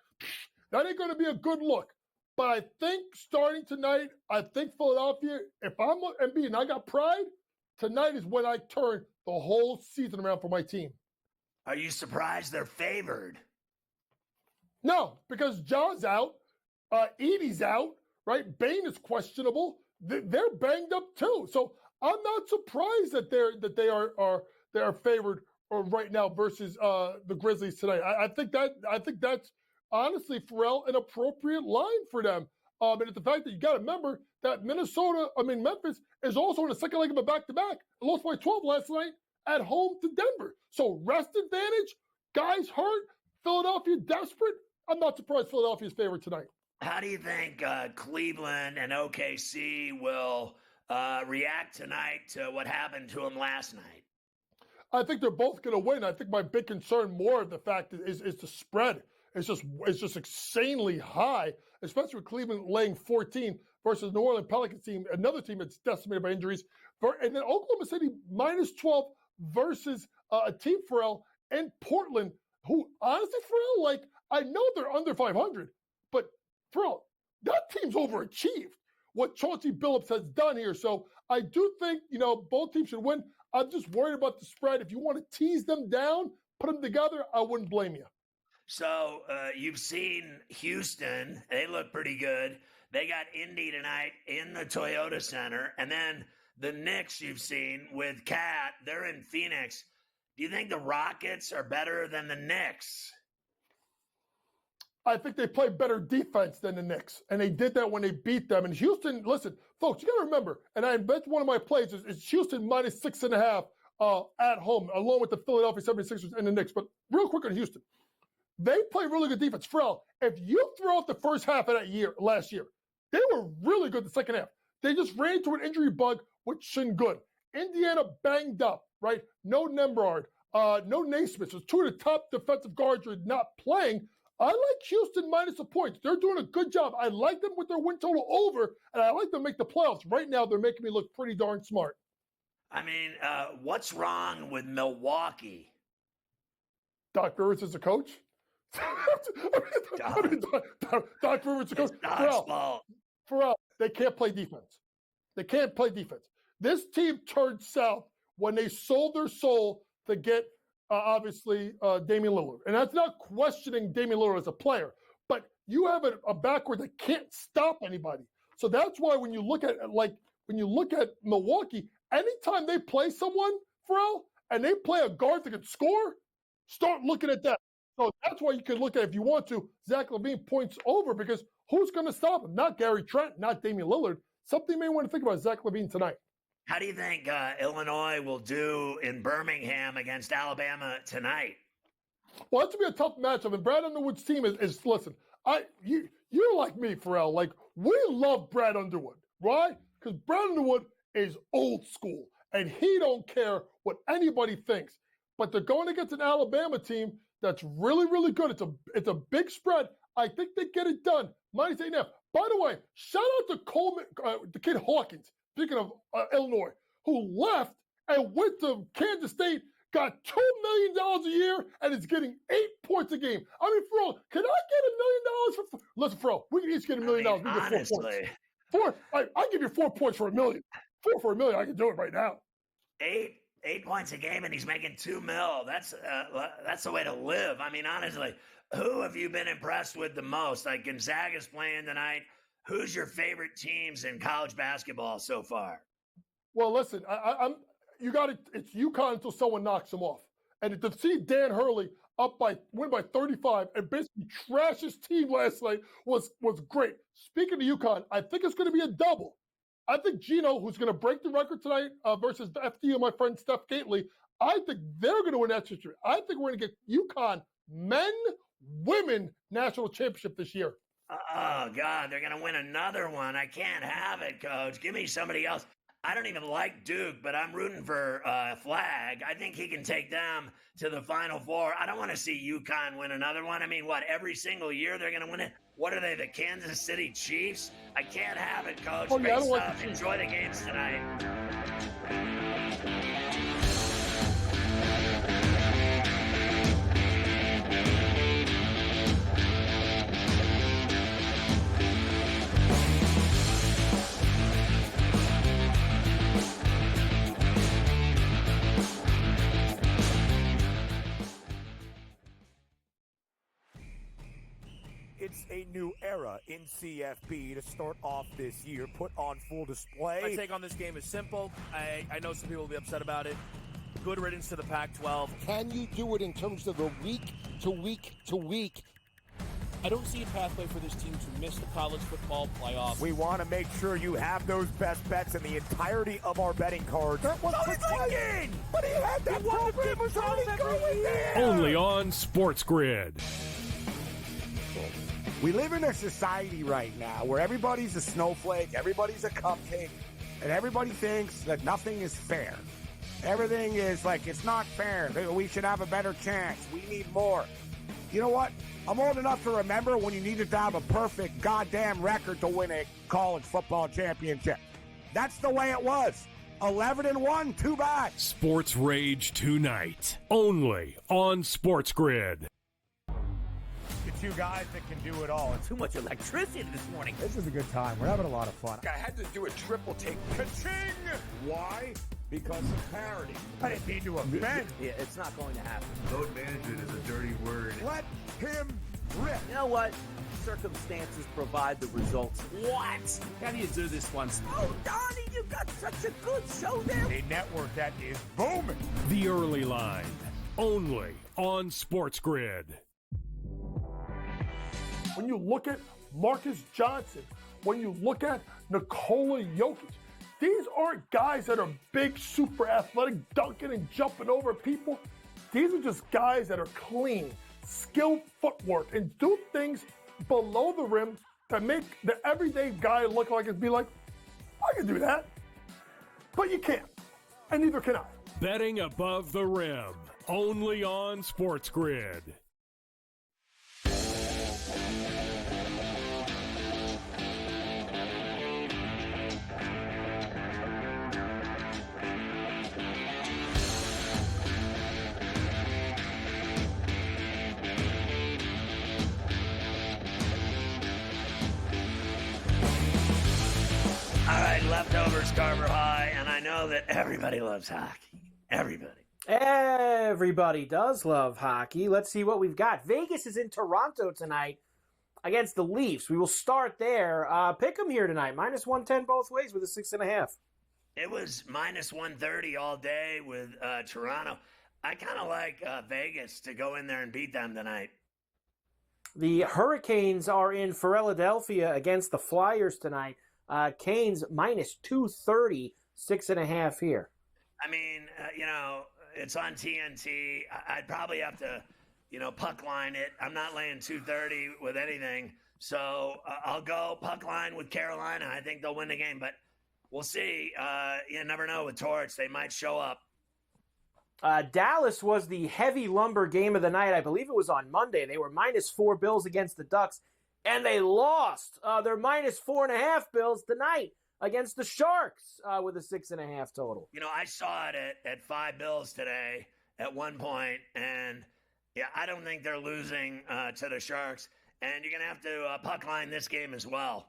that ain't going to be a good look. But I think starting tonight, I think Philadelphia, if I'm Embiid and I got pride, tonight is when I turn the whole season around for my team. Are you surprised they're favored? No, because Ja's out, Edie's out, right? Bain is questionable. They're banged up too. So I'm not surprised that they are favored right now versus the Grizzlies tonight. I think that's honestly, Ferrall, an appropriate line for them. And it's the fact that you got to remember that Memphis is also in the second leg of a back-to-back. Lost by 12 last night at home to Denver. So rest advantage, guys hurt, Philadelphia desperate. I'm not surprised Philadelphia's favored tonight. How do you think Cleveland and OKC will react tonight to what happened to them last night? I think they're both going to win. I think my big concern more of the fact is the spread. It's just insanely high, especially with Cleveland laying 14 versus New Orleans Pelicans team, another team that's decimated by injuries. And then Oklahoma City minus 12 versus a team, Ferrall, and Portland, who honestly, Ferrall, like, I know they're under 500, but Ferrall, that team's overachieved what Chauncey Billups has done here. So I do think, both teams should win. I'm just worried about the spread. If you want to tease them down, put them together, I wouldn't blame you. So you've seen Houston. They look pretty good. They got Indy tonight in the Toyota Center. And then the Knicks you've seen with Cat, they're in Phoenix. Do you think the Rockets are better than the Knicks? I think they play better defense than the Knicks, and they did that when they beat them. And Houston, listen, folks, you got to remember, and I bet one of my plays is Houston minus 6.5 at home, along with the Philadelphia 76ers and the Knicks. But real quick on Houston, they play really good defense. Ferrall, if you throw out the first half of last year, they were really good the second half. They just ran into an injury bug, which isn't good. Indiana banged up, right? No Nembhard, no Naismith. So two of the top defensive guards are not playing. I like Houston minus a point. They're doing a good job. I like them with their win total over, and I like them make the playoffs. Right now, they're making me look pretty darn smart. I mean, what's wrong with Milwaukee? Doc Rivers is a coach? Doc Rivers is a coach. Ferrall, they can't play defense. They can't play defense. This team turned south when they sold their soul to get obviously Damian Lillard. And that's not questioning Damian Lillard as a player, but you have a backcourt that can't stop anybody. So that's why when you look at Milwaukee, anytime they play someone, Ferrall, and they play a guard that can score, start looking at that. So that's why you can look at, if you want to, Zach LaVine points over, because who's going to stop him? Not Gary Trent, not Damian Lillard. Something you may want to think about Zach LaVine tonight. How do you think Illinois will do in Birmingham against Alabama tonight? Well, it's going to be a tough matchup. And Brad Underwood's team is listen, you're like me, Ferrall. Like, we love Brad Underwood, right? Because Brad Underwood is old school, and he don't care what anybody thinks. But they're going against an Alabama team that's really, really good. It's a big spread. I think they get it done. Minus 8.5. By the way, shout out to Coleman, the kid Hawkins, speaking of Illinois, who left and went to Kansas State, got $2 million a year, and is getting 8 points a game. I mean, Ferrall, can I get $1 million for? Listen, Ferrall, we can each get $1 million. We get 4 points. I give you 4 points for $1 million. 4 for $1 million. I can do it right now. 8 points a game, and he's making $2 million. That's the way to live. I mean, honestly, who have you been impressed with the most? Like, Gonzaga's playing tonight. Who's your favorite teams in college basketball so far? Well, listen, it's UConn until someone knocks them off. And to see Dan Hurley win by 35 and basically trash his team last night was great. Speaking of UConn, I think it's going to be a double. I think Gino, who's going to break the record tonight versus the FDU, my friend Steph Gately, I think they're going to win that championship. I think we're going to get UConn men-women national championship this year. Oh, God, they're going to win another one. I can't have it, Coach. Give me somebody else. I don't even like Duke, but I'm rooting for Flag. I think he can take them to the Final Four. I don't want to see UConn win another one. I mean, every single year they're going to win it? What are they, the Kansas City Chiefs? I can't have it, Coach. Oh, yeah, I don't Great like stuff. Enjoy the games tonight. it's a new era in CFB to start off this year, put on full display. My take on this game is simple. I know some people will be upset about it. Good riddance to the Pac-12. Can you do it in terms of the week to week to week? I don't see a pathway for this team to miss the college football playoffs. We want to make sure you have those best bets in the entirety of our betting cards. That was thinking! But he had that program was already going there! Only on SportsGrid. We live in a society right now where everybody's a snowflake, everybody's a cupcake, and everybody thinks that nothing is fair. Everything is like, it's not fair. We should have a better chance. We need more. You know what? I'm old enough to remember when you needed to have a perfect goddamn record to win a college football championship. That's the way it was. 11-1, too bad. Sports Rage tonight. Only on SportsGrid. The two guys that can do it all. Too much electricity this morning. This is a good time. We're having a lot of fun. I had to do a triple take. Ka-ching! Why? Because of parity. I didn't mean to offend. Yeah, it's not going to happen. Load management is a dirty word. Let him rip. You know what? Circumstances provide the results. What? How do you do this once? Oh, Donnie, you got such a good show there. A network that is booming. The Early Line. Only on SportsGrid. When you look at Marcus Johnson, when you look at Nikola Jokic, these aren't guys that are big, super athletic, dunking and jumping over people. These are just guys that are clean, skilled footwork, and do things below the rim that make the everyday guy look like and be like, I can do that. But you can't, and neither can I. Betting above the rim. Only on SportsGrid. All right, leftovers, Carver High, and I know that everybody loves hockey. Everybody does love hockey. Let's see what we've got. Vegas is in Toronto tonight against the Leafs. We will start there. Pick 'em here tonight. Minus 110 both ways with a 6.5. It was minus 130 all day with Toronto. I kind of like Vegas to go in there and beat them tonight. The Hurricanes are in Philadelphia against the Flyers tonight. Canes minus 230, 6.5 here. I mean, it's on TNT. I'd probably have to, puck line it. I'm not laying 230 with anything. So I'll go puck line with Carolina. I think they'll win the game, but we'll see. You never know with Torch. They might show up. Dallas was the heavy lumber game of the night. I believe it was on Monday. They were minus 4 Bills against the Ducks, and they lost. They're minus 4.5 Bills tonight against the Sharks with a 6.5 total. I saw it at 5 Bills today at one point, and yeah, I don't think they're losing to the Sharks. And you're going to have to puck line this game as well.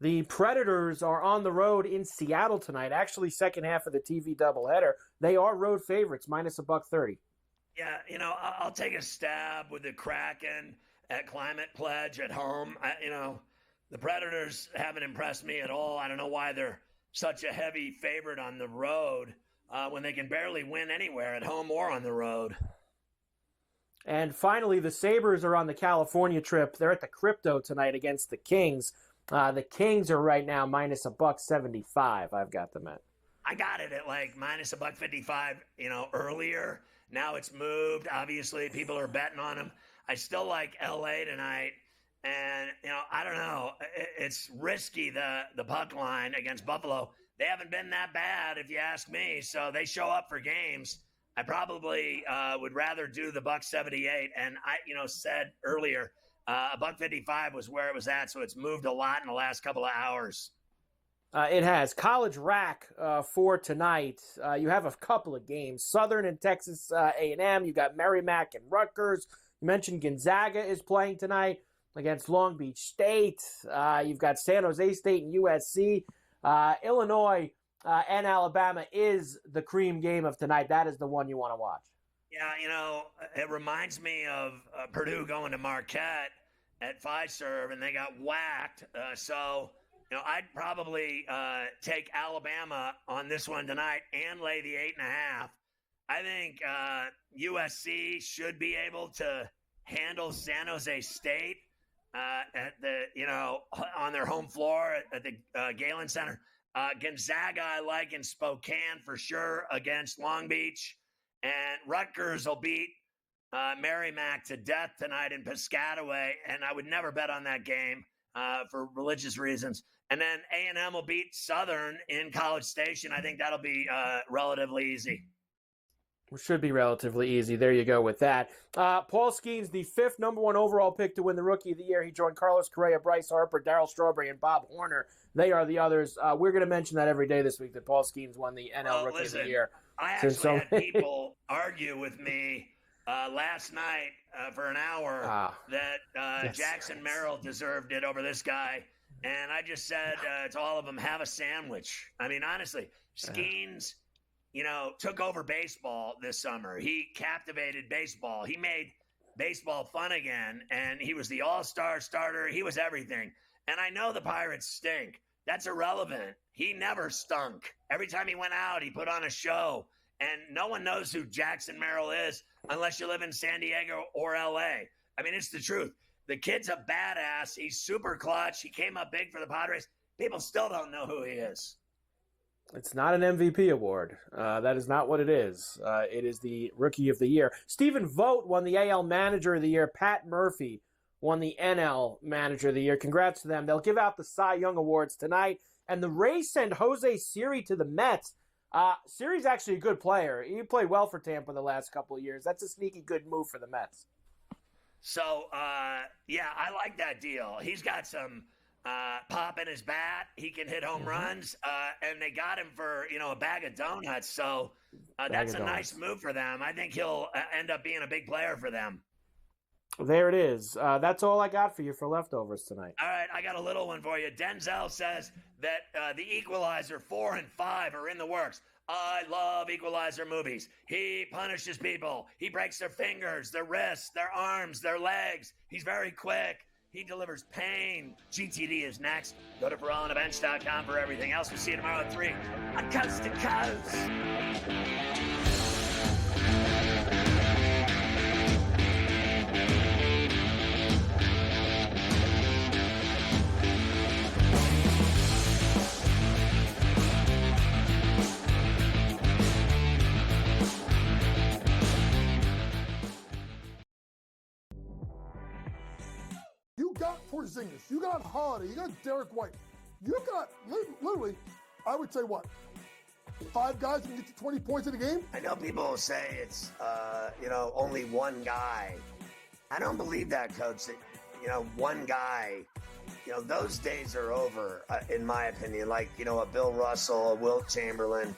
The Predators are on the road in Seattle tonight. Actually, second half of the TV doubleheader. They are road favorites, minus $1.30. Yeah, I'll take a stab with the Kraken at Climate Pledge at home. The Predators haven't impressed me at all. I don't know why they're such a heavy favorite on the road when they can barely win anywhere at home or on the road. And finally, the Sabres are on the California trip. They're at the Crypto tonight against the Kings. The Kings are right now minus $1.75. I've got them at. I got it at like minus $1.55, earlier. Now it's moved. Obviously, people are betting on them. I still like LA tonight. And, I don't know. It's risky, the puck line against Buffalo. They haven't been that bad, if you ask me. So they show up for games. I probably would rather do the $1.78. And I, said earlier, $1.55 was where it was at. So it's moved a lot in the last couple of hours. It has. College rack for tonight. You have a couple of games. Southern and Texas A&M. You got Merrimack and Rutgers. You mentioned Gonzaga is playing tonight against Long Beach State. You've got San Jose State and USC. Illinois and Alabama is the cream game of tonight. That is the one you want to watch. Yeah, it reminds me of Purdue going to Marquette at Fiserv, and they got whacked. So, I'd probably take Alabama on this one tonight and lay the 8.5. I think USC should be able to handle San Jose State at the, on their home floor at the Galen Center. Gonzaga, I like in Spokane for sure against Long Beach. And Rutgers will beat Merrimack to death tonight in Piscataway. And I would never bet on that game for religious reasons. And then A&M will beat Southern in College Station. I think that'll be relatively easy. Should be relatively easy. There you go with that. Paul Skeens, the 5th number 1 overall pick to win the Rookie of the Year. He joined Carlos Correa, Bryce Harper, Darryl Strawberry, and Bob Horner. They are the others. We're going to mention that every day this week that Paul Skeens won the NL Rookie of the Year. I actually had people argue with me last night for an hour that Jackson Merrill deserved it over this guy. And I just said to all of them, have a sandwich. I mean, honestly, Skeens took over baseball this summer. He captivated baseball. He made baseball fun again, and he was the all-star starter. He was everything. And I know the Pirates stink. That's irrelevant. He never stunk. Every time he went out, he put on a show. And no one knows who Jackson Merrill is unless you live in San Diego or L.A. I mean, it's the truth. The kid's a badass. He's super clutch. He came up big for the Padres. People still don't know who he is. It's not an MVP award. That is not what it is. It is the Rookie of the Year. Stephen Vogt won the AL Manager of the Year. Pat Murphy won the NL Manager of the Year. Congrats to them. They'll give out the Cy Young Awards tonight. And the Rays send Jose Siri to the Mets. Siri's actually a good player. He played well for Tampa the last couple of years. That's a sneaky good move for the Mets. So, I like that deal. He's got some pop in his bat. He can hit home runs, and they got him for a bag of donuts. So that's a nice move for them. I think he'll end up being a big player for them. There it is. That's all I got for you for leftovers tonight. All right, I got a little one for you. Denzel says that the Equalizer 4 and 5 are in the works. I love Equalizer movies. He punishes people. He breaks their fingers, their wrists, their arms, their legs. He's very quick. He delivers pain. GTD is next. Go to FerrallOnTheBench.com for everything else. We'll see you tomorrow at 3 on Coast to Coast. You got Porzingis, you got Holiday, you got Derek White. You got, literally, I would say what? 5 guys can get you 20 points in a game? I know people will say it's, only one guy. I don't believe that, Coach, that, one guy, those days are over, in my opinion. Like, a Bill Russell, a Wilt Chamberlain.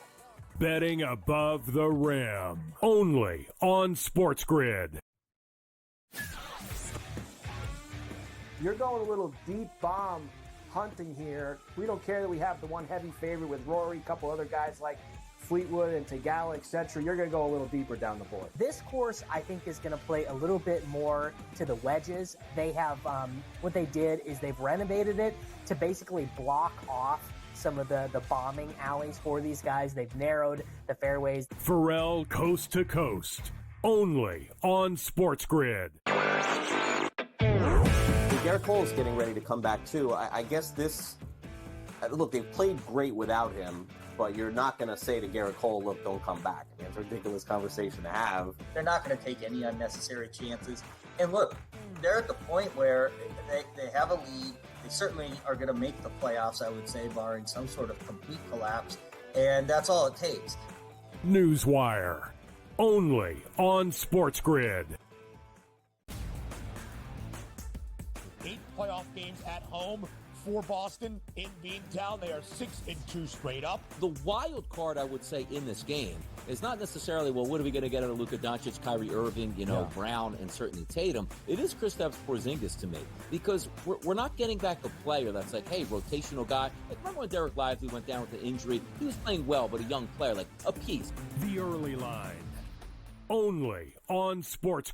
Betting above the rim. Only on SportsGrid. You're going a little deep bomb hunting here. We don't care that we have the one heavy favorite with Rory, a couple other guys like Fleetwood and Tagala, etc. You're going to go a little deeper down the board. This course, I think, is going to play a little bit more to the wedges. They have, what they did is they've renovated it to basically block off some of the bombing alleys for these guys. They've narrowed the fairways. Ferrall Coast to Coast. Only on SportsGrid. Garrett Cole's getting ready to come back, too. I guess this... Look, they've played great without him, but you're not going to say to Garrett Cole, look, don't come back. I mean, it's a ridiculous conversation to have. They're not going to take any unnecessary chances. And look, they're at the point where they have a lead. They certainly are going to make the playoffs, I would say, barring some sort of complete collapse. And that's all it takes. Newswire. Only on SportsGrid. 8 playoff games at home for Boston in Beantown. They are 6-2 straight up. The wild card, I would say, in this game is not necessarily, well, what are we going to get out of Luka Doncic, Kyrie Irving, Brown, and certainly Tatum. It is Kristaps Porzingis to me, because we're not getting back a player that's like, hey, rotational guy. Like, remember when Derek Lively went down with an injury? He was playing well, but a young player, like a piece. The Early Line. Only on SportsGrid.